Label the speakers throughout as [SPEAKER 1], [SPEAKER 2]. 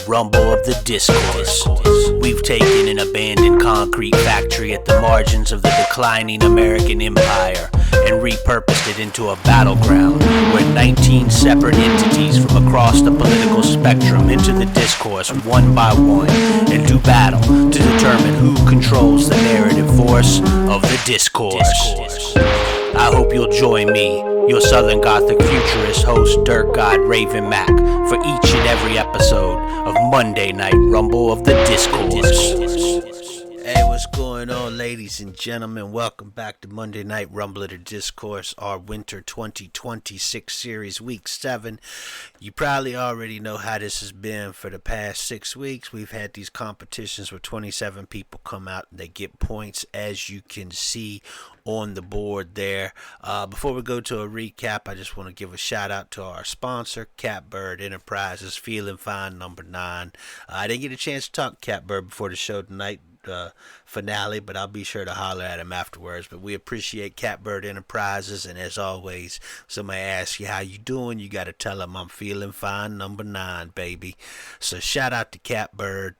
[SPEAKER 1] rumble of the discourse. We've taken an abandoned concrete factory at the margins of the declining American empire and repurposed it into a battleground where 19 separate entities from across the political spectrum enter the discourse one by one and do battle to determine who controls the narrative force of the discourse. I hope you'll join me, your Southern Gothic futurist host Dirk God Raven Mac, for each and every episode of Monday Night Rumble of the Discourse. Hey, what's going on, ladies and gentlemen? Welcome back to Monday Night Rumble of the Discourse, our Winter 2026 series, Week 7. You probably already know how this has been for the past 6 weeks. We've had these competitions where 27 people come out and they get points, as you can see on the board there. Before we go to a recap, I just want to give a shout out to our sponsor, Catbird Enterprises, Feeling Fine number 9. I didn't get a chance to talk to Catbird before the show tonight. Finale, but I'll be sure to holler at him afterwards. But we appreciate Catbird Enterprises, and as always, somebody asks you how you doing, you got to tell them I'm feeling fine number 9, baby. So shout out to Catbird.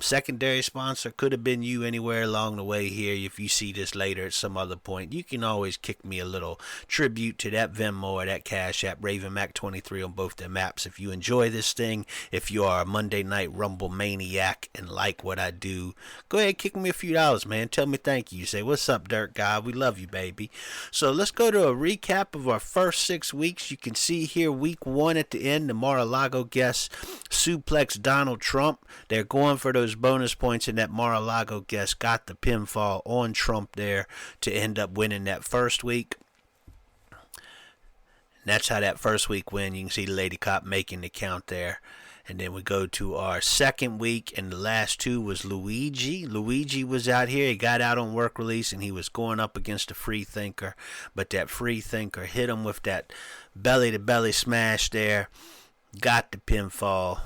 [SPEAKER 1] Secondary sponsor could have been you anywhere along the way here. If you see this later at some other point, you can always kick me a little tribute to that Venmo or that Cash App, RavenMac23 on both their maps. If you enjoy this thing, if you are a Monday Night Rumble maniac and like what I do, go ahead, kick me a few dollars, man. Tell me thank you. You say, what's up, Dirk God? We love you, baby. So let's go to a recap of our first 6 weeks. You can see here week 1 at the end, the Mar-a-Lago guest suplex Donald Trump. They're going for those bonus points, and that Mar-a-Lago guest got the pinfall on Trump there to end up winning that first week. And that's how that first week went. You can see the Lady Cop making the count there. And then we go to our second week, and the last two was Luigi. Luigi was out here. He got out on work release, and he was going up against a free thinker. But that free thinker hit him with that belly-to-belly smash there. Got the pinfall.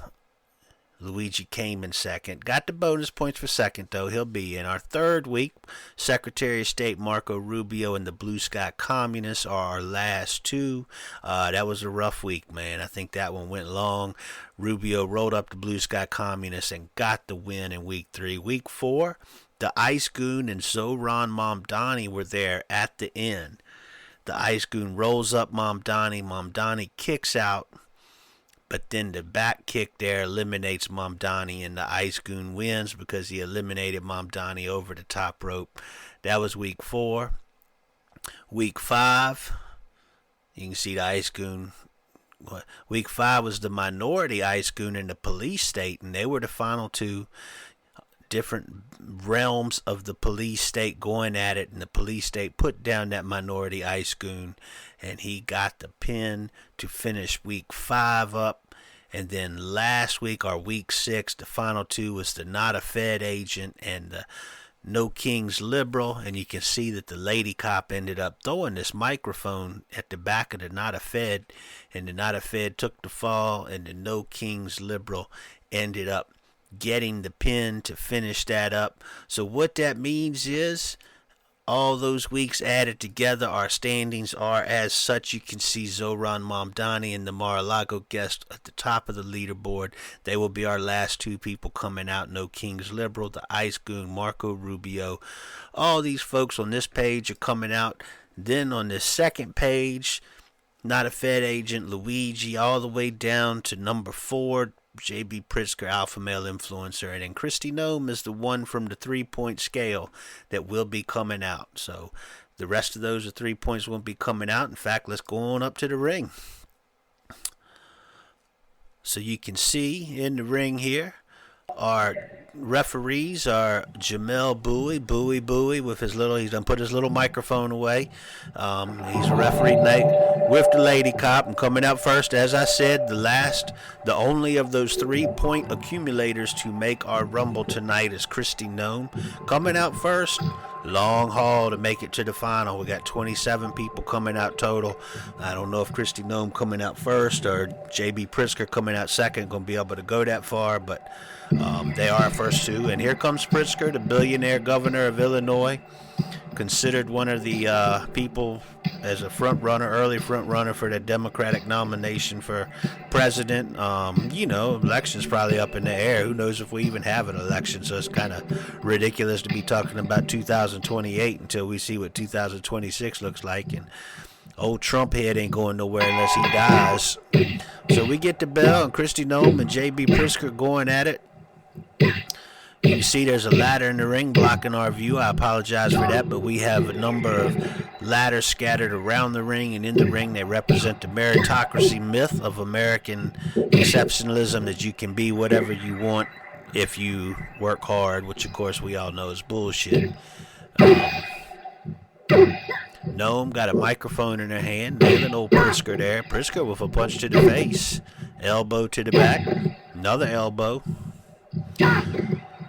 [SPEAKER 1] Luigi came in second. Got the bonus points for second, though. He'll be in our third week. Secretary of State Marco Rubio and the Blue Sky Communists are our last two. That was a rough week, man. I think that one went long. Rubio rolled up the Blue Sky Communists and got the win in week 3. Week 4, the Ice Goon and Zoran Mamdani were there at the end. The Ice Goon rolls up Mamdani. Mamdani kicks out. But then the back kick there eliminates Mamdani, and the Ice Goon wins because he eliminated Mamdani over the top rope. That was week 4. Week 5, you can see the Ice Goon. Week 5 was the Minority Ice Goon and the Police State, and they were the final two different realms of the Police State going at it, and the Police State put down that Minority Ice Goon, and he got the pin to finish week 5 up. And then last week, or week 6, the final two was the Not a Fed Agent and the No Kings Liberal, and you can see that the Lady Cop ended up throwing this microphone at the back of the Not a Fed, and the Not a Fed took the fall, and the No Kings Liberal ended up getting the pin to finish that up. So what that means is all those weeks added together, our standings are as such. You can see Zoran Mamdani and the Mar-a-Lago guest at the top of the leaderboard. They will be our last two people coming out. No Kings Liberal, the Ice Goon, Marco Rubio. All these folks on this page are coming out. Then on this second page, Not a Fed Agent, Luigi, all the way down to number 4, J.B. Pritzker, Alpha Male Influencer, and then Christy Nome is the one from the 3-point scale that will be coming out. So the rest of those 3 points won't be coming out. In fact, let's go on up to the ring. So you can see in the ring here, our referees are Jamel Bowie with his little, he's done put his little microphone away. He's a referee tonight with the Lady Cop, and coming out first, as I said, the only of those 3-point accumulators to make our Rumble tonight is Christy Nome. Coming out first, long haul to make it to the final. We got 27 people coming out total. I don't know if Christy Nome coming out first or J.B. Pritzker coming out second going to be able to go that far, but they are our first two. And here comes Pritzker, the billionaire governor of Illinois. considered one of the people as a early front runner for the Democratic nomination for president. Election's probably up in the air. Who knows if we even have an election? So it's kind of ridiculous to be talking about 2028 until we see what 2026 looks like. And old Trump head ain't going nowhere unless he dies. So we get to Bell and Kristi Noem and J.B. Pritzker going at it. You can see there's a ladder in the ring blocking our view. I apologize for that, but we have a number of ladders scattered around the ring and in the ring. They represent the meritocracy myth of American exceptionalism, that you can be whatever you want if you work hard, which of course we all know is bullshit. Noem got a microphone in her hand, nailing old Pritzker there. Pritzker with a punch to the face, elbow to the back, another elbow.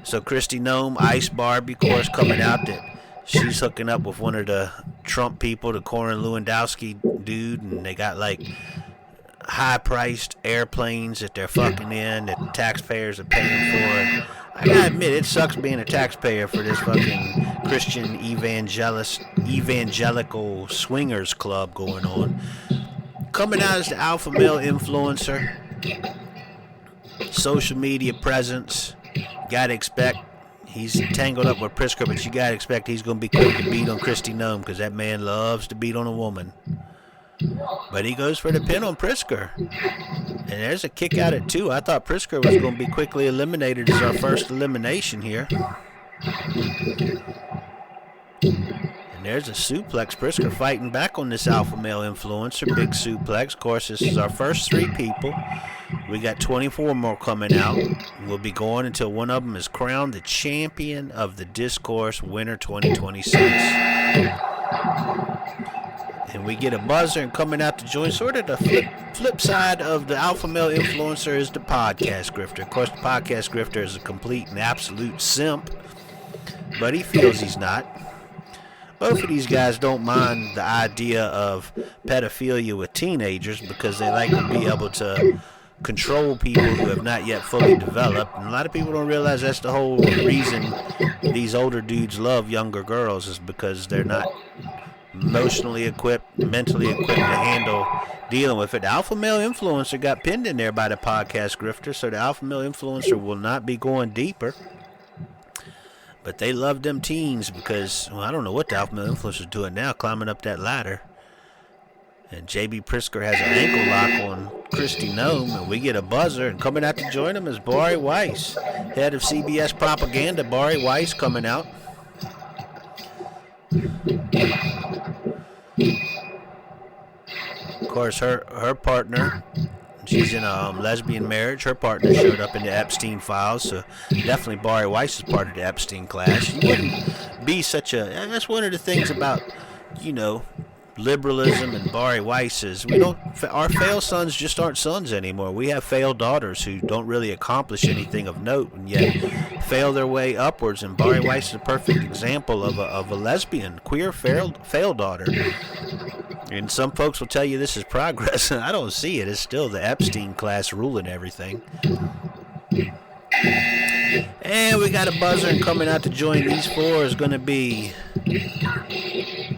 [SPEAKER 1] So Kristi Noem, Ice Barbie, of course, coming out that she's hooking up with one of the Trump people, the Corin Lewandowski dude, and they got like high-priced airplanes that they're fucking in that the taxpayers are paying for. And I gotta admit, it sucks being a taxpayer for this fucking Christian evangelical swingers club going on. Coming out as the alpha male influencer, social media presence. Gotta expect he's tangled up with Pritzker, but you gotta expect he's gonna be quick to beat on Kristi Noem, because that man loves to beat on a woman. But he goes for the pin on Pritzker. And there's a kick out at 2. I thought Pritzker was going to be quickly eliminated as our first elimination here. And there's a suplex. Pritzker fighting back on this alpha male influencer. Big suplex. Of course, this is our first 3 people. We got 24 more coming out. We'll be going until one of them is crowned the champion of the Discourse Winter 2026. And we get a buzzer, and coming out to join, sort of the flip side of the alpha male influencer is the podcast grifter. Of course, the podcast grifter is a complete and absolute simp, but he feels he's not. Both of these guys don't mind the idea of pedophilia with teenagers because they like to be able to control people who have not yet fully developed. And a lot of people don't realize that's the whole reason these older dudes love younger girls, is because they're not emotionally equipped, mentally equipped to handle dealing with it. The alpha male influencer got pinned in there by the podcast grifter, so the alpha male influencer will not be going deeper. But they love them teens because, well, I don't know what the alpha male influencer is doing now, climbing up that ladder. And J.B. Pritzker has an ankle lock on Kristi Noem, and we get a buzzer, and coming out to join him is Bari Weiss, head of CBS propaganda. Bari Weiss coming out. Of course, her partner, she's in a lesbian marriage. Her partner showed up in the Epstein files, so definitely Bari Weiss is part of the Epstein class. You wouldn't be such a... That's one of the things about, liberalism and Bari Weiss is our failed sons just aren't sons anymore. We have failed daughters who don't really accomplish anything of note and yet fail their way upwards, and Bari Weiss is a perfect example of a lesbian, queer failed daughter. And some folks will tell you this is progress. I don't see it. It's still the Epstein class ruling everything. And we got a buzzer, and coming out to join these 4 is going to be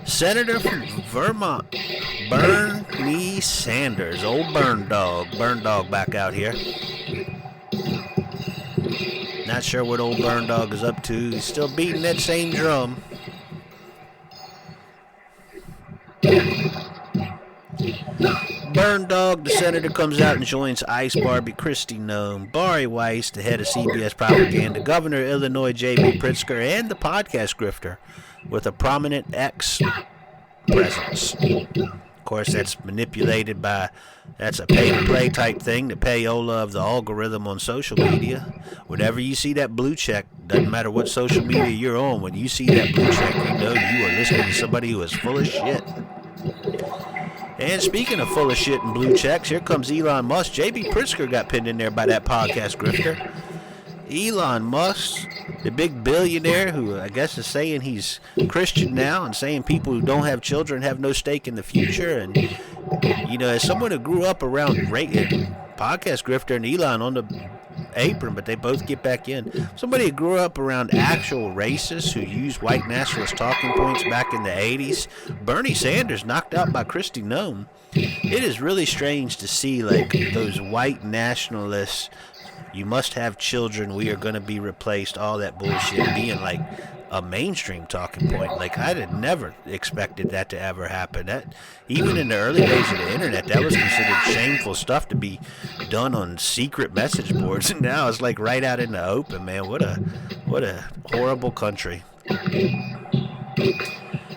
[SPEAKER 1] Senator from Vermont, Bernie Sanders. Old Burn Dog back out here. Not sure what old Burn Dog is up to. He's still beating that same drum. Burn Dog, the senator, comes out and joins Ice Barbie, Kristi Noem, Bari Weiss, the head of CBS propaganda, Governor of Illinois J.B. Pritzker, and the podcast grifter with a prominent X presence. Of course, that's manipulated by, that's a pay-to-play type thing, the payola of the algorithm on social media. Whenever you see that blue check, doesn't matter what social media you're on, when you see that blue check, you know you are listening to somebody who is full of shit. And speaking of full of shit and blue checks, here comes Elon Musk. J.B. Pritzker got pinned in there by that podcast grifter. Elon Musk, the big billionaire who I guess is saying he's Christian now and saying people who don't have children have no stake in the future. And, as someone who grew up around podcast grifter and Elon on the apron, but they both get back in. Somebody who grew up around actual racists who used white nationalist talking points back in the 80s. Bernie Sanders knocked out by Kristi Noem. It is really strange to see like those white nationalists, you must have children, we are going to be replaced, all that bullshit being like a mainstream talking point. Like, I'd have never expected that to ever happen. That, even in the early days of the internet, that was considered shameful stuff to be done on secret message boards, and now it's like right out in the open, man. What a horrible country.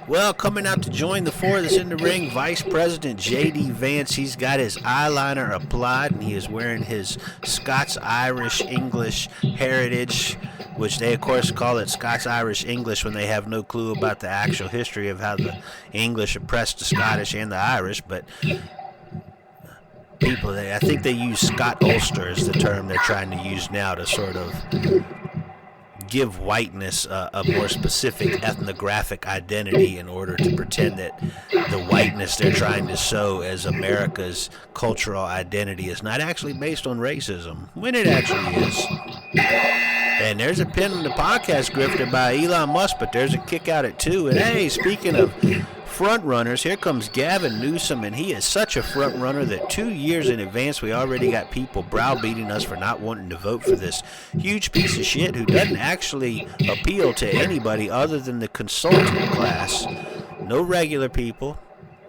[SPEAKER 1] Well, coming out to join the four that's in the ring, Vice President J.D. Vance. He's got his eyeliner applied, and he is wearing his Scots-Irish-English heritage, which they, of course, call it Scots-Irish-English when they have no clue about the actual history of how the English oppressed the Scottish and the Irish. But people, I think they use Scott Ulster as the term they're trying to use now to sort of give whiteness a more specific ethnographic identity in order to pretend that the whiteness they're trying to show as America's cultural identity is not actually based on racism, when it actually is. And there's a pin on the podcast grifter by Elon Musk, but there's a kick out at 2. And hey, speaking of front runners, here comes Gavin Newsom, and he is such a front runner that 2 years in advance we already got people browbeating us for not wanting to vote for this huge piece of shit who doesn't actually appeal to anybody other than the consultant class. No regular people,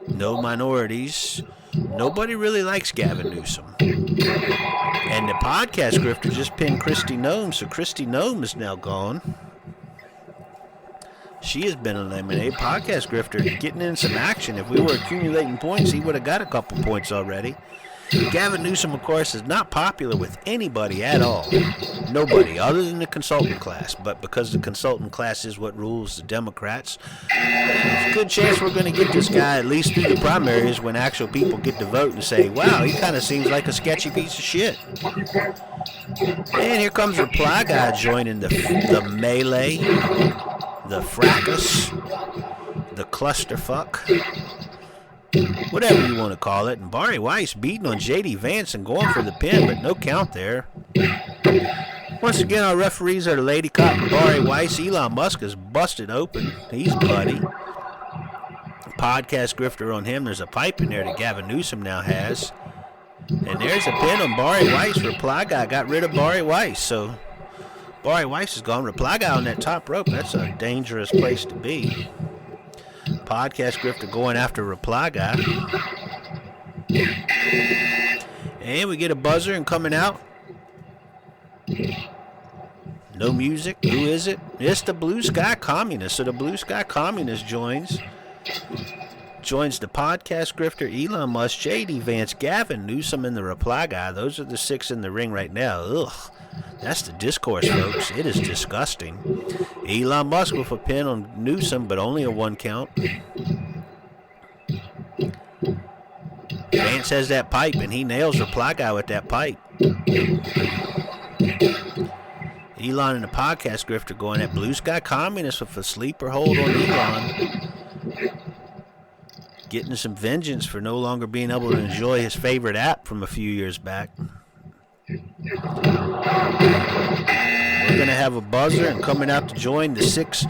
[SPEAKER 1] no minorities. Nobody really likes Gavin Newsom. And the podcast grifter just pinned Kristi Noem, so Kristi Noem is now gone. She has been eliminated. Podcast grifter getting in some action. If we were accumulating points, he would have got a couple points already. Gavin Newsom, of course, is not popular with anybody at all. Nobody, other than the consultant class. But because the consultant class is what rules the Democrats, there's a good chance we're going to get this guy at least through the primaries when actual people get to vote and say, wow, he kind of seems like a sketchy piece of shit. And here comes Reply Guy joining the melee, the fracas, the clusterfuck, whatever you want to call it. And Barry Weiss beating on J.D. Vance and going for the pin, but no count there. Once again, our referees are the Lady Cop and Barry Weiss. Elon Musk is busted open. He's bloody. Podcast grifter on him. There's a pipe in there that Gavin Newsom now has. And there's a pin on Barry Weiss. Reply Guy got rid of Barry Weiss. So Barry Weiss is gone. Reply Guy on that top rope. That's a dangerous place to be. Podcast grifter going after Reply Guy. And we get a buzzer and coming out. No music. Who is it? It's the Blue Sky Communist. So the Blue Sky Communist joins the podcast grifter, Elon Musk, J.D. Vance, Gavin Newsom, and the Reply Guy. Those are the 6 in the ring right now. Ugh. That's the Discourse, folks. It is disgusting. Elon Musk with a pin on Newsom, but only a 1 count. Vance has that pipe, and he nails Reply Guy with that pipe. Elon and the podcast grifter going at Blue Sky Communist with a sleeper hold on Elon. Getting some vengeance for no longer being able to enjoy his favorite app from a few years back. We're going to have a buzzer, and coming out to join the 6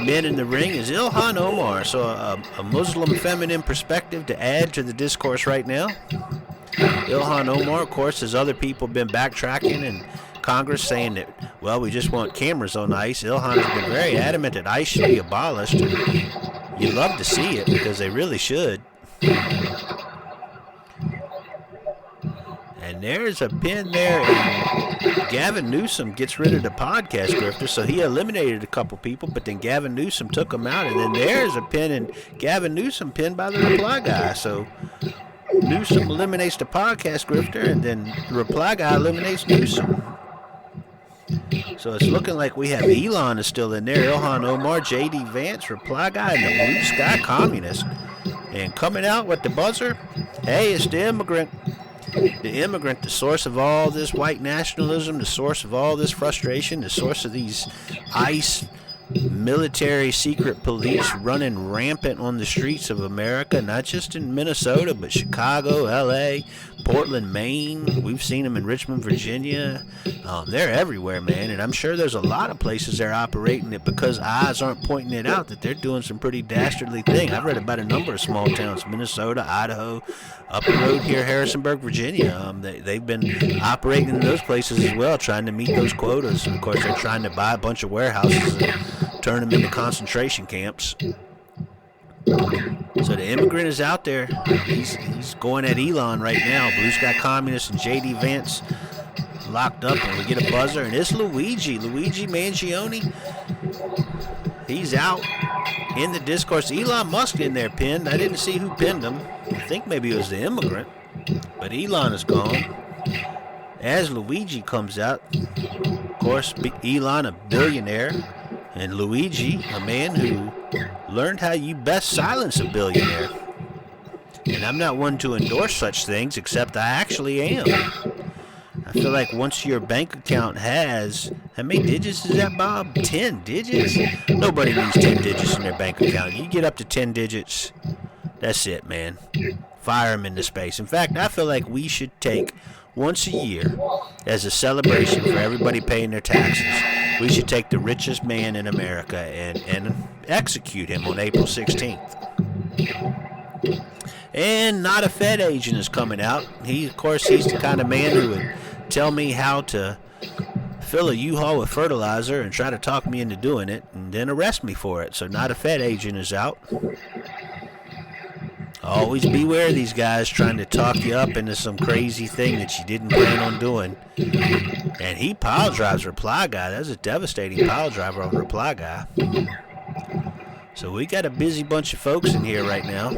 [SPEAKER 1] men in the ring is Ilhan Omar. So a Muslim feminine perspective to add to the discourse right now. Ilhan Omar, of course, as other people have been backtracking in Congress saying that, well, we just want cameras on ICE. Ilhan has been very adamant that ICE should be abolished. You'd love to see it because they really should. And there's a pin there, and Gavin Newsom gets rid of the podcast grifter, so he eliminated a couple people, but then Gavin Newsom took him out, and then there's a pin, and Gavin Newsom pinned by the Reply Guy. So Newsom eliminates the podcast grifter, and then the Reply Guy eliminates Newsom. So it's looking like we have Elon is still in there, Ilhan Omar, J.D. Vance, Reply Guy, and the Blue Sky Communist. And coming out with the buzzer, hey, it's the immigrant. The immigrant, the source of all this white nationalism, the source of all this frustration, the source of these ICE military secret police running rampant on the streets of America, not just in Minnesota, but Chicago, LA, Portland, Maine. We've seen them in Richmond, Virginia. They're everywhere, man, and I'm sure there's a lot of places they're operating it because eyes aren't pointing it out that they're doing some pretty dastardly things. I've read about a number of small towns, Minnesota, Idaho, up the road here, Harrisonburg, Virginia. They've been operating in those places as well, trying to meet those quotas. And of course, they're trying to buy a bunch of warehouses and turn them into concentration camps. So the immigrant is out there. He's going at Elon right now. Blue Sky Communist and J.D. Vance locked up, and we get a buzzer, and it's Luigi Mangione. He's out in the discourse. Elon Musk in there pinned. I didn't see who pinned him. I think maybe it was the immigrant, but Elon is gone. As Luigi comes out, of course, Elon, a billionaire, and Luigi, a man who learned how you best silence a billionaire. And I'm not one to endorse such things, except I actually am. I feel like once your bank account has, how many digits is that, Bob? 10 digits? Nobody needs 10 digits in their bank account. You get up to 10 digits, that's it, man. Fire them into space. In fact, I feel like we should take once a year as a celebration for everybody paying their taxes. We should take the richest man in America and execute him on April 16th. And not a Fed agent is coming out. Of course, he's the kind of man who would tell me how to fill a U-Haul with fertilizer and try to talk me into doing it and then arrest me for it. So not a Fed agent is out. Always beware of these guys trying to talk you up into some crazy thing that you didn't plan on doing. And he pile drives Reply Guy. That's a devastating pile driver on Reply Guy. So we got a busy bunch of folks in here right now.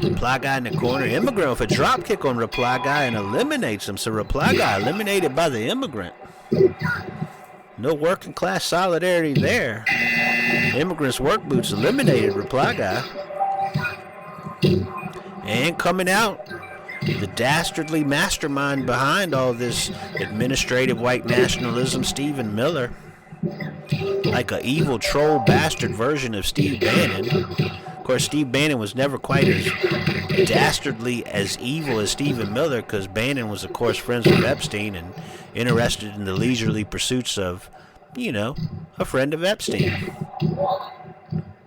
[SPEAKER 1] Reply Guy in the corner. Immigrant with a drop kick on Reply Guy and eliminates him. So Reply Guy eliminated by the immigrant. No working class solidarity there. Immigrant's work boots eliminated Reply Guy. And coming out, the dastardly mastermind behind all this administrative white nationalism, Stephen Miller. Like an evil troll bastard version of Steve Bannon. Of course, Steve Bannon was never quite as dastardly as evil as Stephen Miller, because Bannon was, of course, friends with Epstein and interested in the leisurely pursuits of, a friend of Epstein.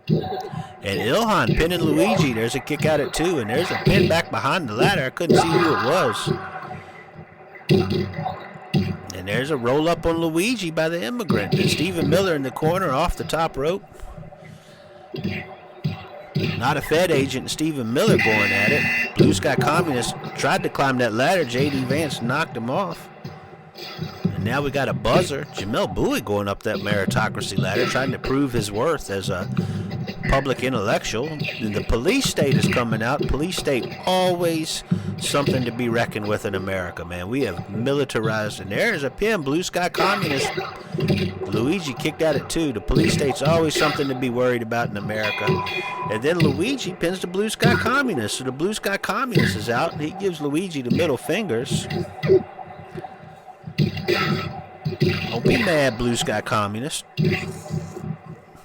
[SPEAKER 1] And Ilhan pinning Luigi. There's a kick out at 2, and there's a pin back behind the ladder. I couldn't see who it was. And there's a roll-up on Luigi by the immigrant. And Stephen Miller in the corner off the top rope. Not a Fed agent, Stephen Miller going at it. Blue Sky Communist tried to climb that ladder. J.D. Vance knocked him off. And now we got a buzzer. Jamel Bowie going up that meritocracy ladder, trying to prove his worth as a public intellectual. And the police state is coming out. Police state always something to be reckoned with in America, man. We have militarized, and there's a pin. Blue Sky Communist. Luigi kicked out at 2. The police state's always something to be worried about in America. And then Luigi pins the Blue Sky Communist. So the Blue Sky Communist is out, and he gives Luigi the middle fingers. Don't be mad, Blue Sky Communist.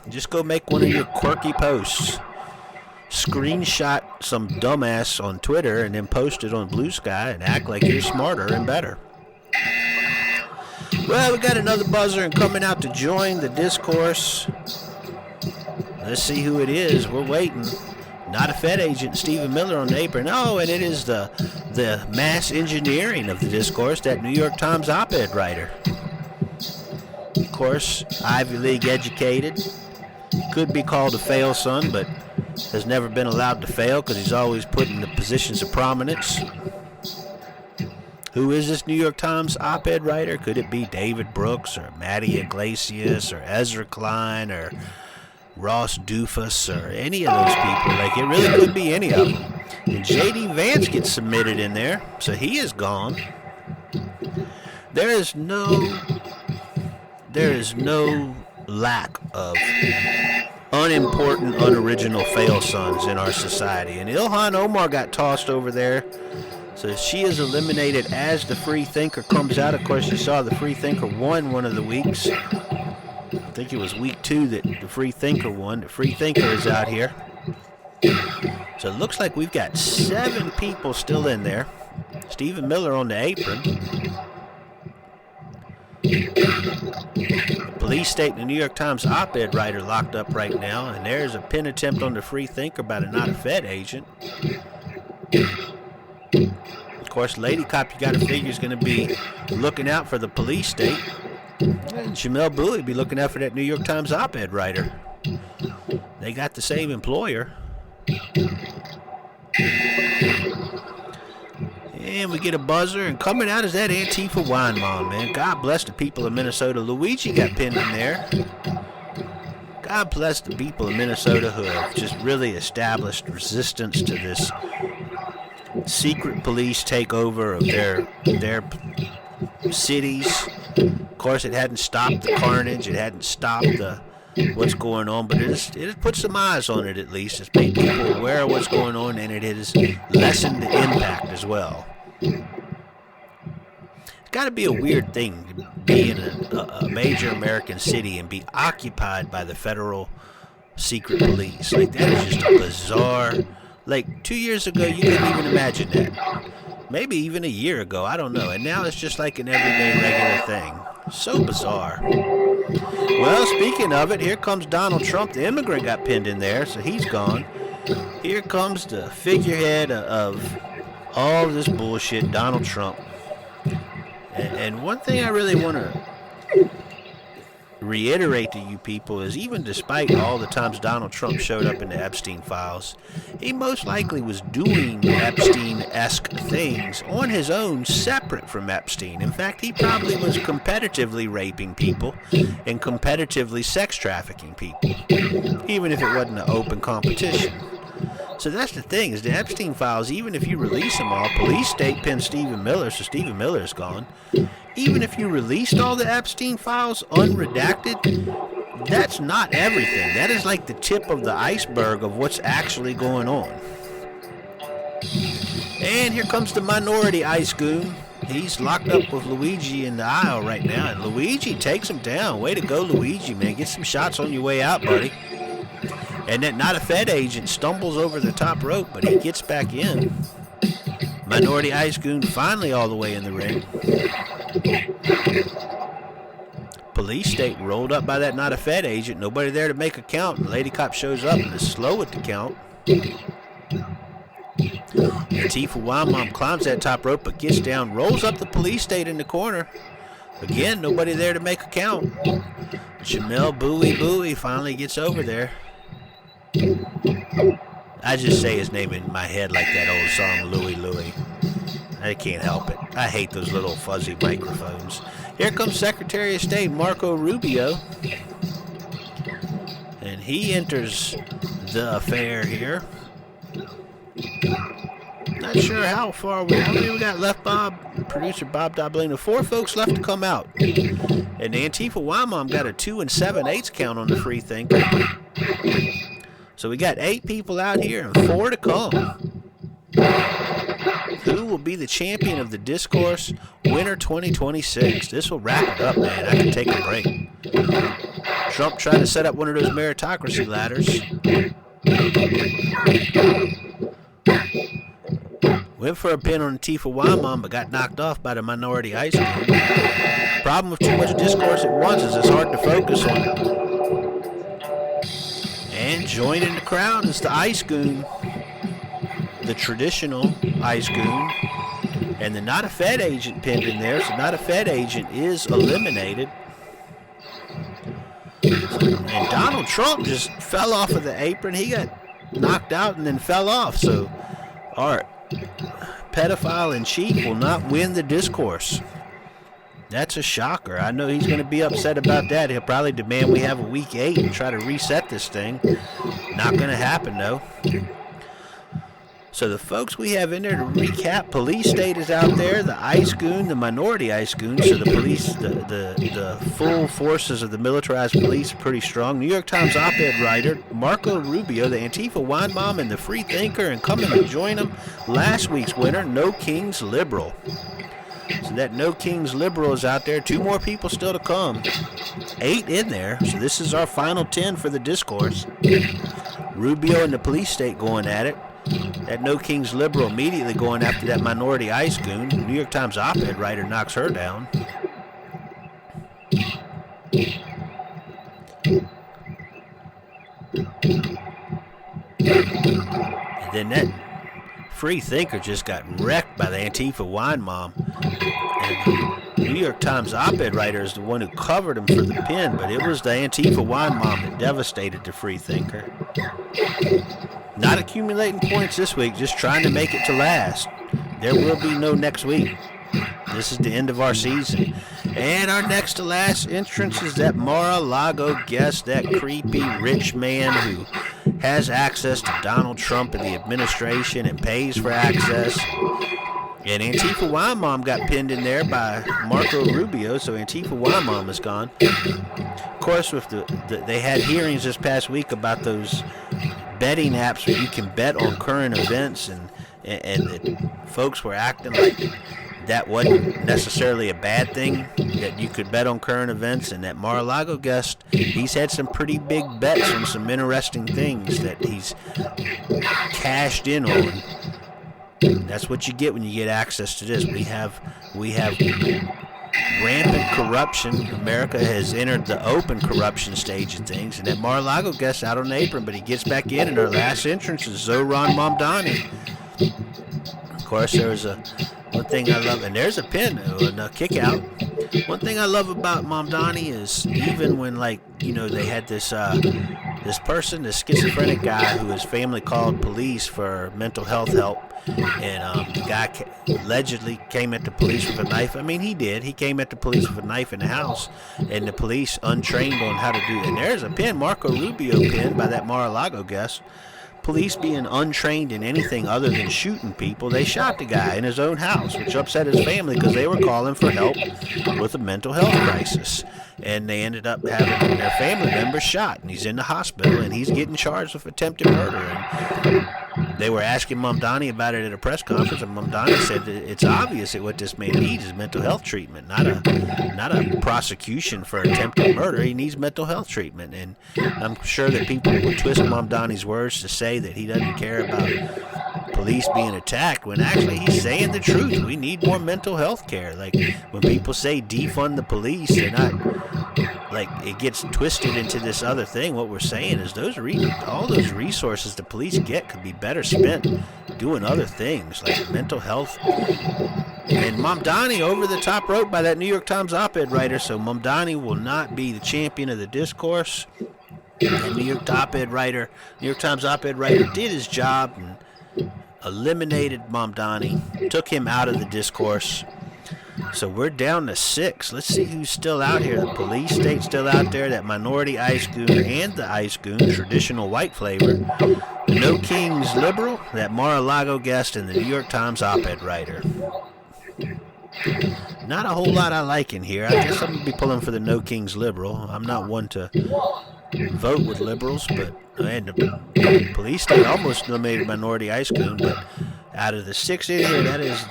[SPEAKER 1] Just go make one of your quirky posts. Screenshot some dumbass on Twitter and then post it on Blue Sky and act like you're smarter and better. Well, we got another buzzer and coming out to join the discourse. Let's see who it is. We're waiting. Not a Fed agent, Stephen Miller on the apron. Oh, and it is the mass engineering of the discourse, that New York Times op-ed writer. Of course, Ivy League educated. Could be called a fail son, but has never been allowed to fail because he's always put in the positions of prominence. Who is this New York Times op-ed writer? Could it be David Brooks or Matty Iglesias or Ezra Klein or Ross Doofus or any of those people? Like, it really could be any of them. And J.D. Vance gets submitted in there, so he is gone. There is no lack of unimportant, unoriginal fail sons in our society. And Ilhan Omar got tossed over there. So she is eliminated as the Free Thinker comes out. Of course, you saw the Free Thinker won one of the weeks. I think it was week 2 that the Free Thinker won. The Free Thinker is out here. So it looks like we've got 7 people still in there. Stephen Miller on the apron. The police state and the New York Times op-ed writer locked up right now. And there's a pin attempt on the Free Thinker by the not a Fed agent. Of course, Lady Cop, you got to figure, is going to be looking out for the police state. And Jamel Bowie be looking out for that New York Times op-ed writer. They got the same employer. And we get a buzzer, and coming out is that Antifa wine mom, man. God bless the people of Minnesota. Luigi got pinned in there. God bless the people of Minnesota who have just really established resistance to this secret police takeover of their cities. Of course, it hadn't stopped the carnage. It hadn't stopped what's going on, but it has put some eyes on it at least. It's made people aware of what's going on, and it has lessened the impact as well. It's got to be a weird thing to be in a major American city and be occupied by the federal secret police. Like, that is just a bizarre... Like, 2 years ago, you couldn't even imagine that. Maybe even a year ago, I don't know. And now it's just like an everyday, regular thing. So bizarre. Well, speaking of it, here comes Donald Trump. The immigrant got pinned in there, so he's gone. Here comes the figurehead of all this bullshit, Donald Trump. And one thing I really want to reiterate to you people is, even despite all the times Donald Trump showed up in the Epstein files, he most likely was doing Epstein-esque things on his own, separate from Epstein. In fact, he probably was competitively raping people and competitively sex trafficking people, even if it wasn't an open competition. So that's the thing, is the Epstein files, even if you release them all, police state pinned Stephen Miller, so Stephen Miller's gone. Even if you released all the Epstein files unredacted, that's not everything. That is like the tip of the iceberg of what's actually going on. And here comes the minority ice goon. He's locked up with Luigi in the aisle right now, and Luigi takes him down. Way to go, Luigi, man. Get some shots on your way out, buddy. And that not a Fed agent stumbles over the top rope, but he gets back in. Minority Ice Goon finally all the way in the ring. Police state rolled up by that not a Fed agent. Nobody there to make a count. And Lady Cop shows up and is slow at the count. Antifa Wine Mom climbs that top rope but gets down, rolls up the police state in the corner. Again, nobody there to make a count. Jamel Bowie finally gets over there. I just say his name in my head like that old song, Louie Louie. I can't help it. I hate those little fuzzy microphones. Here comes Secretary of State Marco Rubio. And he enters the affair here. Not sure how many we got left, Bob? Producer Bob Doblino. 4 folks left to come out. And the Antifa Wine Mom got a 2 7/8 count on the Free Thinker. So we got 8 people out here and 4 to come. Who will be the champion of the Discourse Winter 2026? This will wrap it up, man. I can take a break. Trump tried to set up one of those meritocracy ladders. Went for a pin on Antifa Wine Mom, but got knocked off by the minority ice cream. Problem with too much discourse at once is it's hard to focus on it. And joining the crowd is the Ice Goon, the traditional Ice Goon, and the not a Fed agent pinned in there. So not a Fed agent is eliminated. And Donald Trump just fell off of the apron. He got knocked out and then fell off. So our pedophile in chief will not win the Discourse. That's a shocker. I know he's going to be upset about that. He'll probably demand we have a week 8 and try to reset this thing. Not going to happen, though. So the folks we have in there to recap: Police State is out there, the ICE goon, the minority ICE goon. So the police, the full forces of the militarized police are pretty strong. New York Times op-ed writer Marco Rubio, the Antifa wine mom, and the free thinker, and coming to join them, last week's winner, No Kings Liberal. So that No Kings Liberal is out there. 2 more people still to come. 8 in there. So this is our final 10 for the discourse. Rubio and the Police State going at it. That No Kings Liberal immediately going after that minority ICE goon. New York Times op-ed writer knocks her down. And then that free thinker just got wrecked by the Antifa wine mom. And the New York Times op-ed writer is the one who covered him for the pin, but it was the Antifa wine mom that devastated the free thinker. Not accumulating points this week, just trying to make it to last. There will be no next week. This is the end of our season. And our next to last entrance is that Mar-a-Lago guest, that creepy rich man who has access to Donald Trump and the administration and pays for access. And Antifa wine mom got pinned in there by Marco Rubio, so Antifa wine mom is gone. Of course, with they had hearings this past week about those betting apps where you can bet on current events, and folks were acting like that wasn't necessarily a bad thing, that you could bet on current events. And that Mar-a-Lago guest, he's had some pretty big bets on some interesting things that he's cashed in on. That's what you get when you get access to this. We have rampant corruption. America has entered the open corruption stage of things, and that Mar-a-Lago gets out on the apron, but he gets back in, and our last entrance is Zohran Mamdani. Of course, there was one thing I love, and there's a pin and a kick out. One thing I love about Mamdani is, even when, they had this person, this schizophrenic guy who his family called police for mental health help, and the guy allegedly came at the police with a knife. I mean, he did. He came at the police with a knife in the house, and the police untrained on how to do it. And there's a pin, Marco Rubio pin by that Mar-a-Lago guest. Police being untrained in anything other than shooting people, they shot the guy in his own house, which upset his family because they were calling for help with a mental health crisis. And they ended up having their family member shot, and he's in the hospital, and he's getting charged with attempted murder. And they were asking Mamdani about it at a press conference, and Mamdani said that it's obvious that what this man needs is mental health treatment, not a prosecution for attempted murder. He needs mental health treatment. And I'm sure that people would twist Mamdani's words to say that he doesn't care about police being attacked, when actually he's saying the truth. We need more mental health care. Like, when people say defund the police, they're not, like, it gets twisted into this other thing. What we're saying is all those resources the police get could be better spent doing other things, like mental health. And Mamdani over the top rope by that New York Times op-ed writer, so Mamdani will not be the champion of the discourse. And New York Times op-ed writer did his job and eliminated Mamdani, took him out of the discourse. So we're down to 6. Let's see who's still out here. The Police State still out there, that minority ICE goon and the ICE goon, traditional white flavor. The No Kings Liberal, that Mar-a-Lago guest, and the New York Times op-ed writer. Not a whole lot I like in here. I guess I'm going to be pulling for the No Kings Liberal. I'm not one to vote with liberals, but and the Police State almost eliminated minority ICE goon, but out of the 6 in here, that's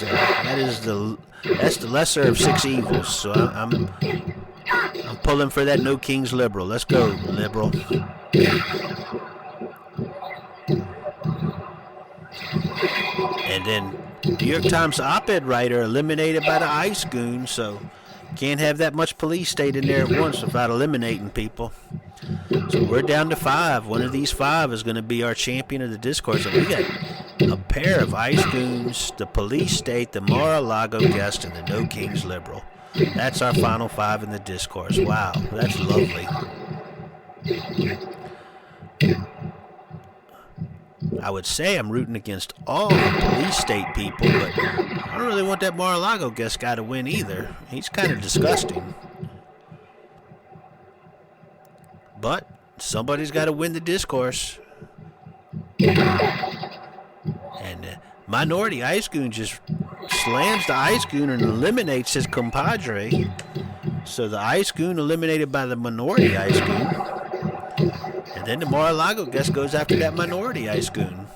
[SPEAKER 1] the lesser of 6 evils. So I'm pulling for that No Kings Liberal. Let's go, liberal. And then New York Times op-ed writer eliminated by the ICE goon, so can't have that much Police State in there at once without eliminating people. So we're down to 5. One of these 5 is going to be our champion of the discourse. So we got a pair of ICE goons, the Police State, the Mar-a-Lago guest, and the No Kings Liberal. That's our final 5 in the discourse. Wow, that's lovely. I would say I'm rooting against all the Police State people, but I don't really want that Mar-a-Lago guest guy to win either. He's kind of disgusting. But somebody's got to win the discourse. And Minority Ice Goon just slams the Ice Goon and eliminates his compadre. So the Ice Goon eliminated by the Minority Ice Goon. And then the Mar-a-Lago guest goes after that Minority Ice Goon.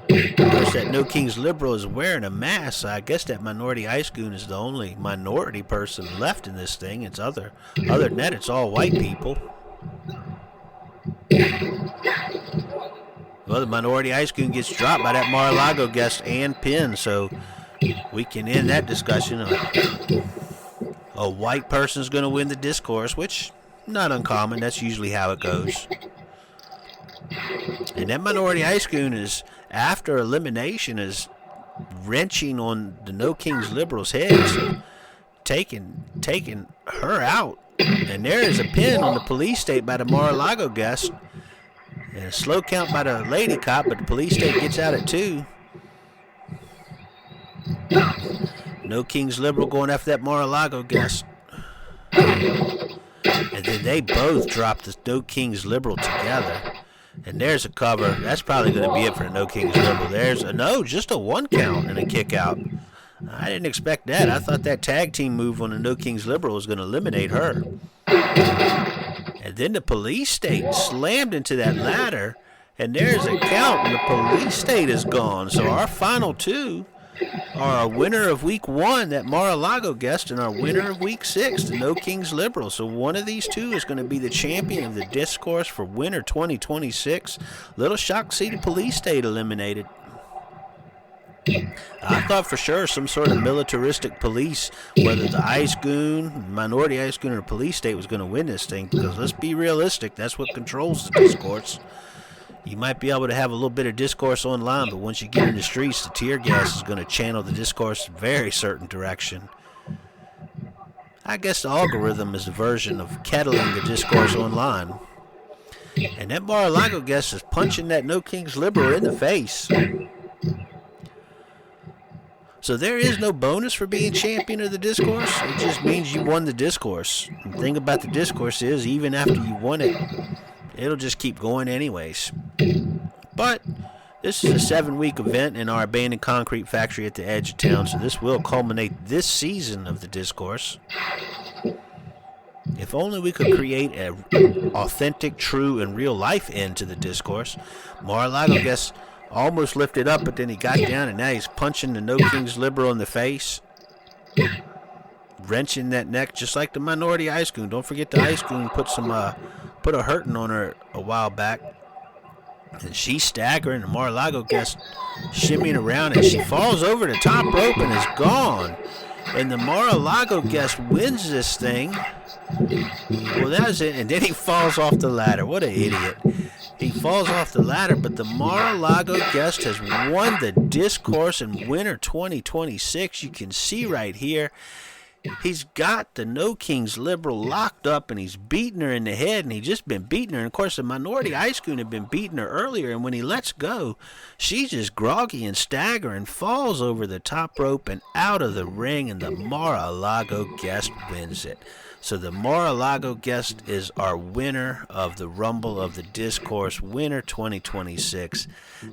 [SPEAKER 1] Of course, that No Kings Liberal is wearing a mask, so I guess that Minority Ice Goon is the only minority person left in this thing. It's other than that, it's all white people. Well, the Minority Ice Goon gets dropped by that Mar-a-Lago guest and pinned, so we can end that discussion. A white person's going to win the discourse, which not uncommon. That's usually how it goes. And that Minority Ice Goon is, after elimination, is wrenching on the No Kings Liberals' heads, taking her out. And there is a pin on the police state by the Mar-a-Lago guest. And a slow count by the lady cop, but the police state gets out at 2. No Kings Liberal going after that Mar-a-Lago guest. And then they both drop the No Kings Liberal together. And there's a cover. That's probably going to be it for the No Kings Liberal. There's just a 1 count and a kick out. I didn't expect that. I thought that tag team move on the No Kings Liberal was going to eliminate her. And then the police state slammed into that ladder. And there's a count and the police state is gone. So our final 2 are our winner of week 1, that Mar-a-Lago guest, and our winner of week 6, the No Kings Liberal. So one of these 2 is going to be the champion of the discourse for winter 2026. Little shock to see the police state eliminated. I thought for sure some sort of militaristic police, whether the Ice Goon, Minority Ice Goon, or the police state was going to win this thing, because let's be realistic, that's what controls the discourse. You might be able to have a little bit of discourse online, but once you get in the streets, the tear gas is going to channel the discourse in a very certain direction. I guess the algorithm is a version of kettling the discourse online. And that Mar-a-Lago guest is punching that No Kings Liberal in the face. So there is no bonus for being champion of the discourse. It just means you won the discourse. The thing about the discourse is, even after you won it, it'll just keep going anyways. But this is a 7-week event in our abandoned concrete factory at the edge of town, so this will culminate this season of the discourse. If only we could create an authentic, true, and real life end to the discourse. Mar-a-Lago guess almost lifted up, but then he got down, and now he's punching the No Kings Liberal in the face, wrenching that neck just like the Minority Ice Goon. Don't forget the Ice Goon put a hurting on her a while back, and she's staggering. The Mar-a-Lago guest shimmying around, and she falls over the top rope and is gone. And the Mar-a-Lago guest wins this thing. Well, that was it. And then he falls off the ladder. What an idiot. He falls off the ladder, but the Mar-a-Lago guest has won the discourse in winter 2026. You can see right here, he's got the No Kings Liberal locked up, and he's beating her in the head, and he's just been beating her. And of course, the Minority Ice Goon had been beating her earlier, and when he lets go, she's just groggy and staggering, falls over the top rope and out of the ring, and the Mar-a-Lago guest wins it. So the Mar-a-Lago guest is our winner of the Rumble of the Discourse, winter 2026.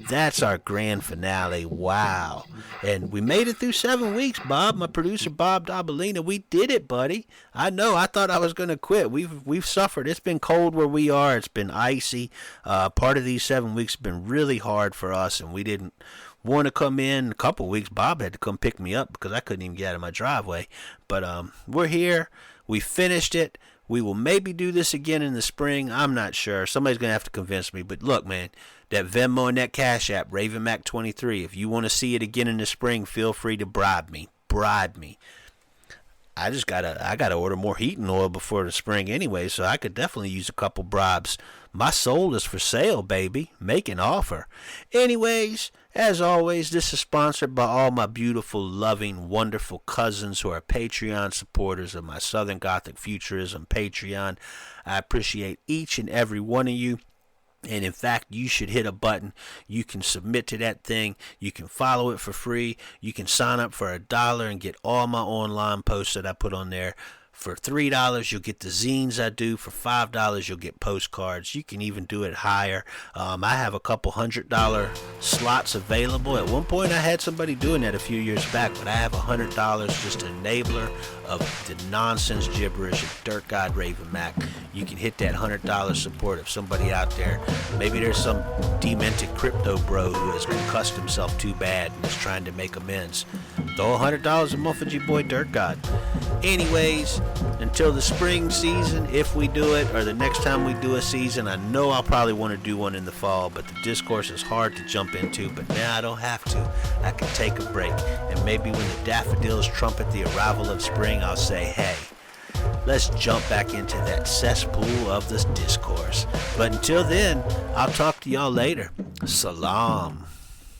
[SPEAKER 1] That's our grand finale. Wow. And we made it through 7 weeks, Bob. My producer, Bob Dabalina. We did it, buddy. I know. I thought I was going to quit. We've suffered. It's been cold where we are. It's been icy. Part of these 7 weeks have been really hard for us, and we didn't want to come in. A couple weeks, Bob had to come pick me up because I couldn't even get out of my driveway. But we're here. We finished it. We will maybe do this again in the spring. I'm not sure. Somebody's going to have to convince me. But look, man, that Venmo and that Cash App, RavenMac23, if you want to see it again in the spring, feel free to bribe me. Bribe me. I gotta order more heating oil before the spring anyway, so I could definitely use a couple bribes. My soul is for sale, baby. Make an offer. Anyways, as always, this is sponsored by all my beautiful, loving, wonderful cousins who are Patreon supporters of my Southern Gothic Futurism Patreon. I appreciate each and every one of you. And in fact, you should hit a button. You can submit to that thing. You can follow it for free. You can sign up for $1 and get all my online posts that I put on there For $3, you'll get the zines I do. For $5, you'll get postcards. You can even do it higher. I have a couple $100 slots available. At one point, I had somebody doing that a few years back, but I have $100 just an enabler of the nonsense gibberish of Dirt God Raven Mac. You can hit that $100 support of somebody out there. Maybe there's some demented crypto bro who has concussed himself too bad and is trying to make amends. Throw $100 a month for your boy Dirt God. Anyways, until the spring season, if we do it, or the next time we do a season, I know I'll probably want to do one in the fall, but the Discourse is hard to jump into, but now I don't have to. I can take a break, and maybe when the daffodils trumpet the arrival of spring, I'll say, hey, let's jump back into that cesspool of this Discourse. But until then, I'll talk to y'all later. Salam.